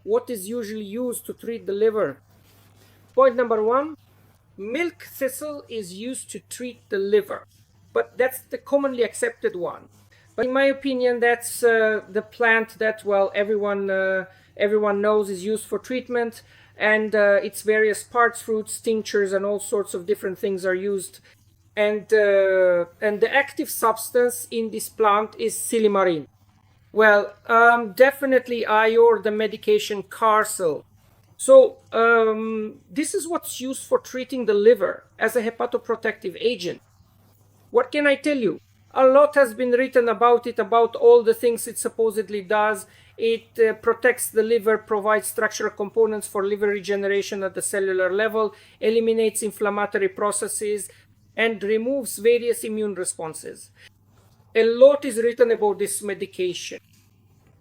what is usually used to treat the liver. Point number one, milk thistle is used to treat the liver, but that's the commonly accepted one. But in my opinion, that's the plant that, well, everyone knows is used for treatment, and its various parts, fruits, tinctures, and all sorts of different things are used. And the active substance in this plant is silimarin. Well, definitely or the medication Carcel. So this is what's used for treating the liver as a hepatoprotective agent. What can I tell you? A lot has been written about it, about all the things it supposedly does. It protects the liver, provides structural components for liver regeneration at the cellular level, eliminates inflammatory processes, and removes various immune responses. A lot is written about this medication.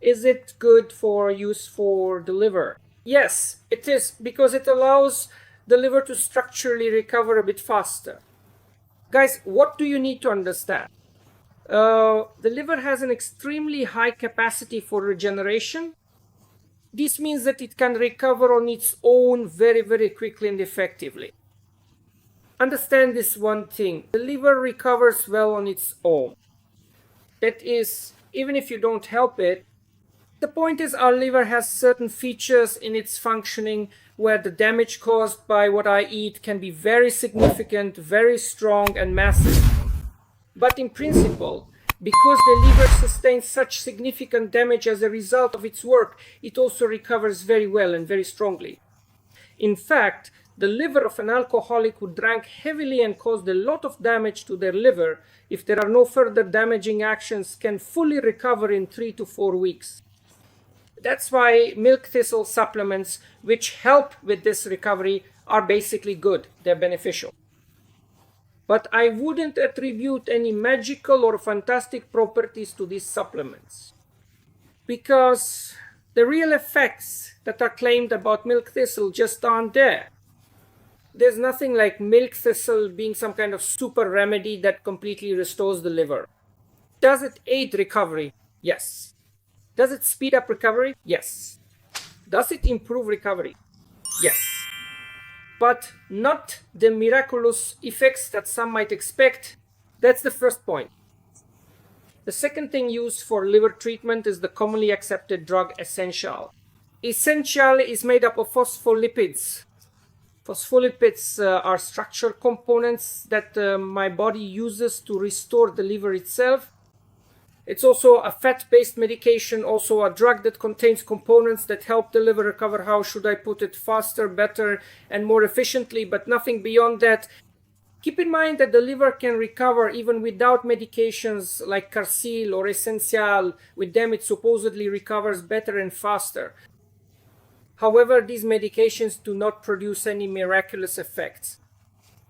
Is it good for use for the liver? Yes, it is, because it allows the liver to structurally recover a bit faster. Guys, what do you need to understand? The liver has an extremely high capacity for regeneration. This means that it can recover on its own very, very quickly and effectively. Understand this one thing: the liver recovers well on its own. That is, even if you don't help it. The point is, our liver has certain features in its functioning where the damage caused by what I eat can be very significant, very strong, and massive. But in principle, because the liver sustains such significant damage as a result of its work, it also recovers very well and very strongly. In fact, the liver of an alcoholic who drank heavily and caused a lot of damage to their liver, if there are no further damaging actions, can fully recover in 3 to 4 weeks. That's why milk thistle supplements, which help with this recovery, are basically good. They're beneficial. But I wouldn't attribute any magical or fantastic properties to these supplements, because the real effects that are claimed about milk thistle just aren't there. There's nothing like milk thistle being some kind of super remedy that completely restores the liver. Does it aid recovery? Yes. Does it speed up recovery? Yes. Does it improve recovery? Yes. But not the miraculous effects that some might expect. That's the first point. The second thing used for liver treatment is the commonly accepted drug Essential. Essential is made up of phospholipids. Phospholipids are structural components that my body uses to restore the liver itself. It's also a fat-based medication, also a drug that contains components that help the liver recover, how should I put it, faster, better, and more efficiently, but nothing beyond that. Keep in mind that the liver can recover even without medications like Carcil or Essential. With them, it supposedly recovers better and faster. However, these medications do not produce any miraculous effects.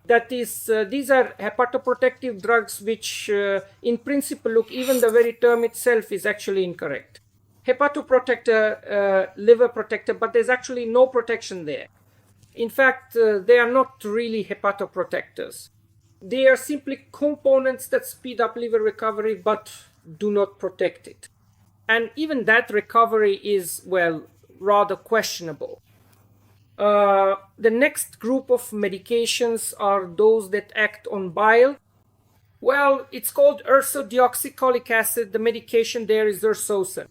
That is, these are hepatoprotective drugs which, in principle, look, even the very term itself is actually incorrect. Hepatoprotector, liver protector, but there's actually no protection there. In fact, they are not really hepatoprotectors. They are simply components that speed up liver recovery but do not protect it. And even that recovery is, well, rather questionable. The next group of medications are those that act on bile. Well, it's called ursodeoxycholic acid. The medication there is ursosin.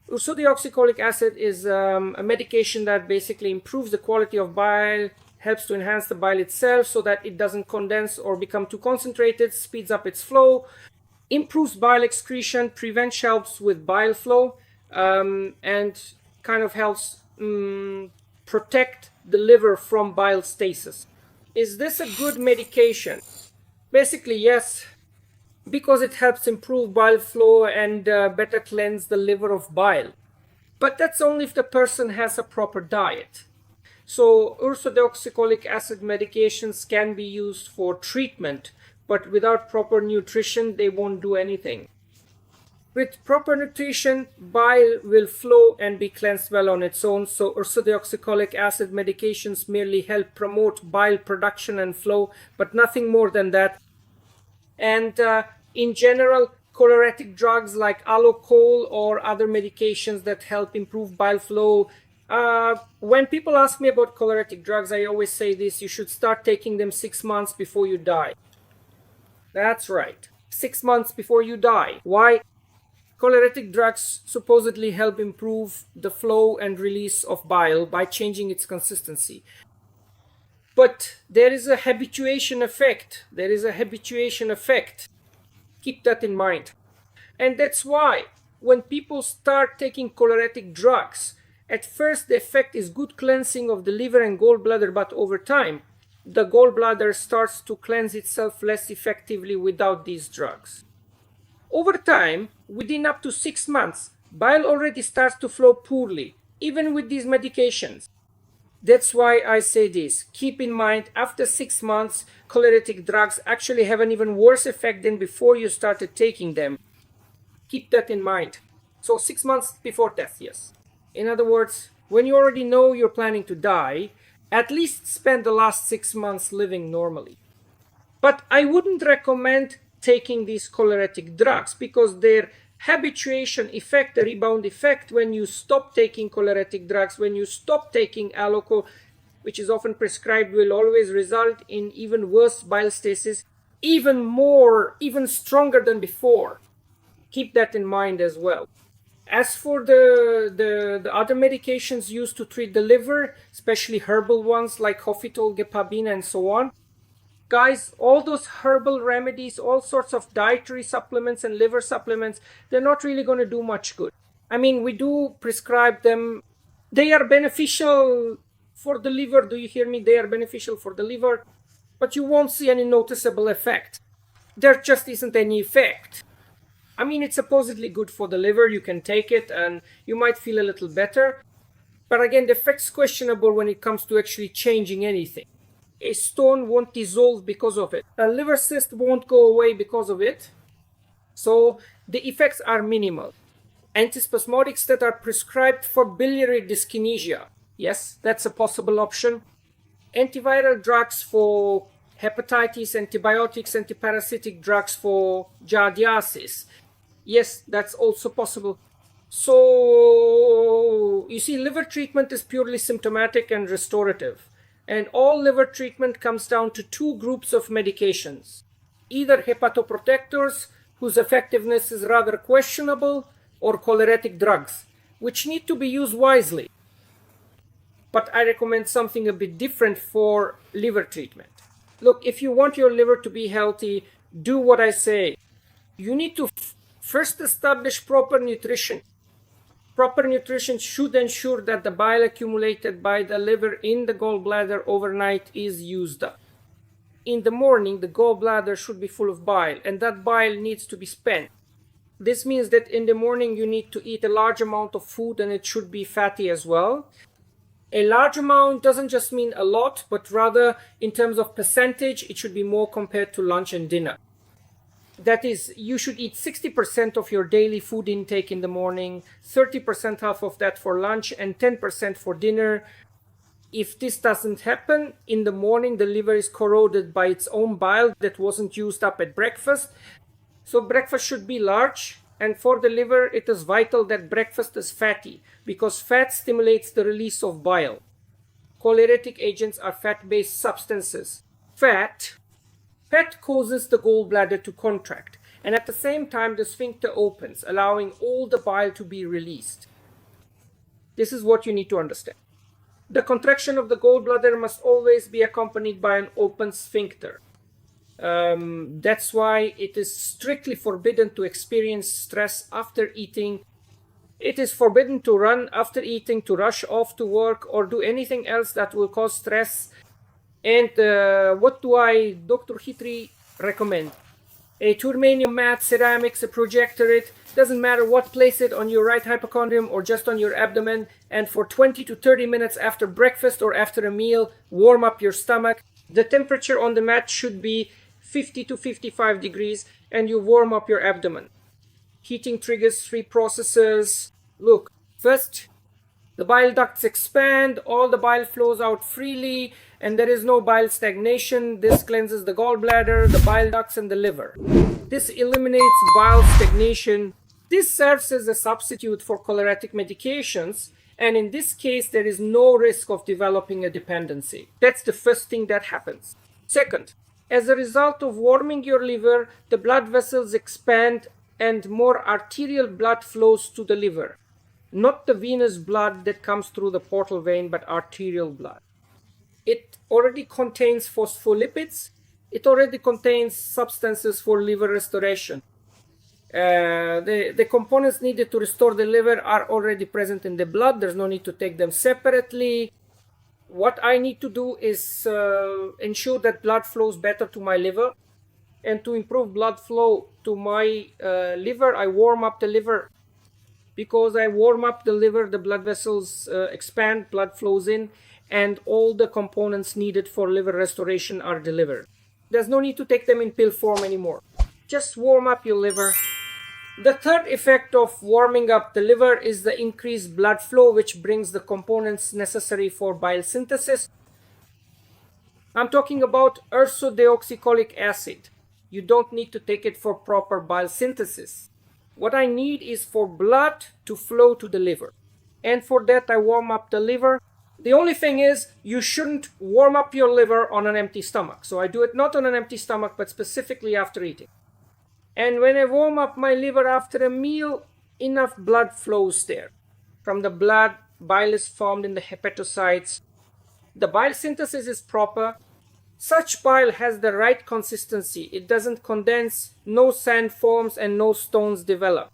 Ursodeoxycholic acid is a medication that basically improves the quality of bile, helps to enhance the bile itself so that it doesn't condense or become too concentrated, speeds up its flow, improves bile excretion, helps with bile flow, and kind of helps protect the liver from bile stasis. Is this a good medication? Basically, yes, because it helps improve bile flow and better cleanse the liver of bile. But that's only if the person has a proper diet. So ursodeoxycholic acid medications can be used for treatment, but without proper nutrition, they won't do anything. With proper nutrition, bile will flow and be cleansed well on its own. So ursodeoxycholic acid medications merely help promote bile production and flow, but nothing more than that. And in general, choleretic drugs like Alocol or other medications that help improve bile flow When people ask me about choleretic drugs, I always say this: you should start taking them 6 months before you die. That's right, 6 months before you die. Why? Choleretic drugs supposedly help improve the flow and release of bile by changing its consistency. But there is a habituation effect. Keep that in mind. And that's why when people start taking choleretic drugs, at first the effect is good cleansing of the liver and gallbladder, but over time, the gallbladder starts to cleanse itself less effectively without these drugs. Over time, within up to 6 months, bile already starts to flow poorly, even with these medications. That's why I say this. Keep in mind, after 6 months, choleretic drugs actually have an even worse effect than before you started taking them. Keep that in mind. So 6 months before death, yes. In other words, when you already know you're planning to die, at least spend the last 6 months living normally. But I wouldn't recommend taking these choleretic drugs because their habituation effect, the rebound effect, when you stop taking choleretic drugs, when you stop taking Alloco, which is often prescribed, will always result in even worse bile stasis, even stronger than before. Keep that in mind as well. As for the other medications used to treat the liver, especially herbal ones like Hofitol, Gepabin, and so on, guys, all those herbal remedies, all sorts of dietary supplements and liver supplements, they're not really going to do much good. I mean, we do prescribe them. They are beneficial for the liver. Do you hear me? They are beneficial for the liver, but you won't see any noticeable effect. There just isn't any effect. I mean, it's supposedly good for the liver. You can take it and you might feel a little better. But again, the effect's questionable when it comes to actually changing anything. A stone won't dissolve because of it. A liver cyst won't go away because of it. So the effects are minimal. Antispasmodics that are prescribed for biliary dyskinesia. Yes, that's a possible option. Antiviral drugs for hepatitis, antibiotics, antiparasitic drugs for giardiasis. Yes, that's also possible. So, you see, liver treatment is purely symptomatic and restorative. And all liver treatment comes down to 2 groups of medications. Either hepatoprotectors, whose effectiveness is rather questionable, or choleretic drugs, which need to be used wisely. But I recommend something a bit different for liver treatment. Look, if you want your liver to be healthy, do what I say. You need to first establish proper nutrition. Proper nutrition should ensure that the bile accumulated by the liver in the gallbladder overnight is used up. In the morning, the gallbladder should be full of bile, and that bile needs to be spent. This means that in the morning you need to eat a large amount of food, and it should be fatty as well. A large amount doesn't just mean a lot, but rather in terms of percentage, it should be more compared to lunch and dinner. That is, you should eat 60% of your daily food intake in the morning, 30% half of that for lunch, and 10% for dinner. If this doesn't happen, in the morning the liver is corroded by its own bile that wasn't used up at breakfast. So breakfast should be large, and for the liver it is vital that breakfast is fatty, because fat stimulates the release of bile. Choleretic agents are fat-based substances. Fat causes the gallbladder to contract, and at the same time the sphincter opens, allowing all the bile to be released. This is what you need to understand. The contraction of the gallbladder must always be accompanied by an open sphincter. That's why it is strictly forbidden to experience stress after eating. It is forbidden to run after eating, to rush off to work, or do anything else that will cause stress. And what do I, Dr. Hitri, recommend? A Turmanium mat, ceramics, a projector, it doesn't matter what, place it on your right hypochondrium or just on your abdomen, and for 20 to 30 minutes after breakfast or after a meal, warm up your stomach. The temperature on the mat should be 50 to 55 degrees, and you warm up your abdomen. Heating triggers 3 processes. Look, first, the bile ducts expand, all the bile flows out freely, and there is no bile stagnation. This cleanses the gallbladder, the bile ducts, and the liver. This eliminates bile stagnation. This serves as a substitute for choleretic medications, And in this case, there is no risk of developing a dependency. That's the first thing that happens. Second, as a result of warming your liver, the blood vessels expand and more arterial blood flows to the liver. Not the venous blood that comes through the portal vein, but arterial blood. It already contains phospholipids. It already contains substances for liver restoration. The components needed to restore the liver are already present in the blood. There's no need to take them separately. What I need to do is ensure that blood flows better to my liver. And to improve blood flow to my liver, I warm up the liver. Because I warm up the liver, the blood vessels expand, blood flows in, and all the components needed for liver restoration are delivered. There's no need to take them in pill form anymore. Just warm up your liver. The third effect of warming up the liver is the increased blood flow, which brings the components necessary for bile synthesis. I'm talking about ursodeoxycholic acid. You don't need to take it for proper bile synthesis. What I need is for blood to flow to the liver. And for that, I warm up the liver. The only thing is, you shouldn't warm up your liver on an empty stomach. So I do it not on an empty stomach, but specifically after eating. And when I warm up my liver after a meal, enough blood flows there. From the blood, bile is formed in the hepatocytes. The bile synthesis is proper. Such bile has the right consistency. It doesn't condense, no sand forms, and no stones develop.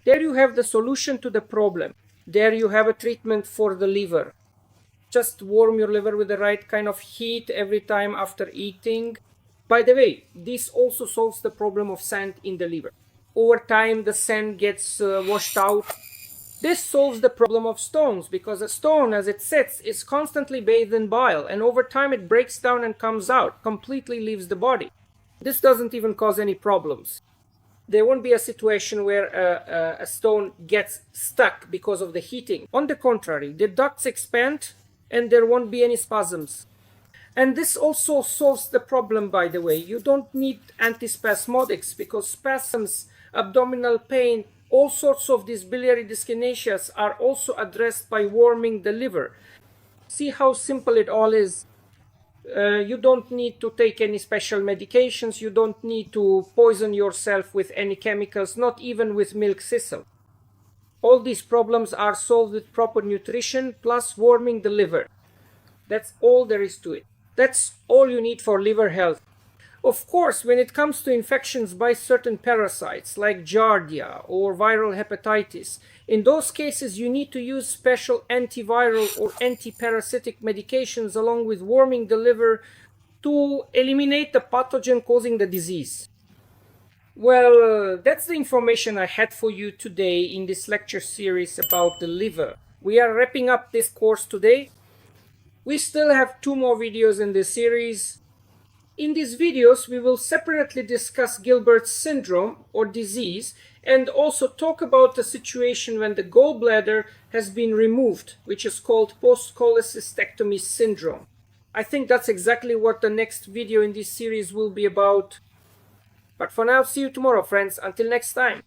There you have the solution to the problem. There you have a treatment for the liver. Just warm your liver with the right kind of heat every time after eating. By the way, this also solves the problem of sand in the liver. Over time, the sand gets washed out. This solves the problem of stones, because a stone, as it sits, is constantly bathed in bile, and over time it breaks down and comes out, completely leaves the body. This doesn't even cause any problems. There won't be a situation where a stone gets stuck because of the heating. On the contrary, the ducts expand and there won't be any spasms. And this also solves the problem, by the way. You don't need antispasmodics, because spasms, abdominal pain, all sorts of these biliary dyskinesias are also addressed by warming the liver. See how simple it all is. You don't need to take any special medications. You don't need to poison yourself with any chemicals, not even with milk thistle. All these problems are solved with proper nutrition plus warming the liver. That's all there is to it. That's all you need for liver health. Of course, when it comes to infections by certain parasites like Giardia or viral hepatitis, in those cases you need to use special antiviral or antiparasitic medications along with warming the liver to eliminate the pathogen causing the disease. Well, that's the information I had for you today in this lecture series about the liver. We are wrapping up this course today. We still have 2 more videos in this series. In these videos, we will separately discuss Gilbert's syndrome or disease and also talk about the situation when the gallbladder has been removed, which is called post-cholecystectomy syndrome. I think that's exactly what the next video in this series will be about. But for now, see you tomorrow, friends. Until next time.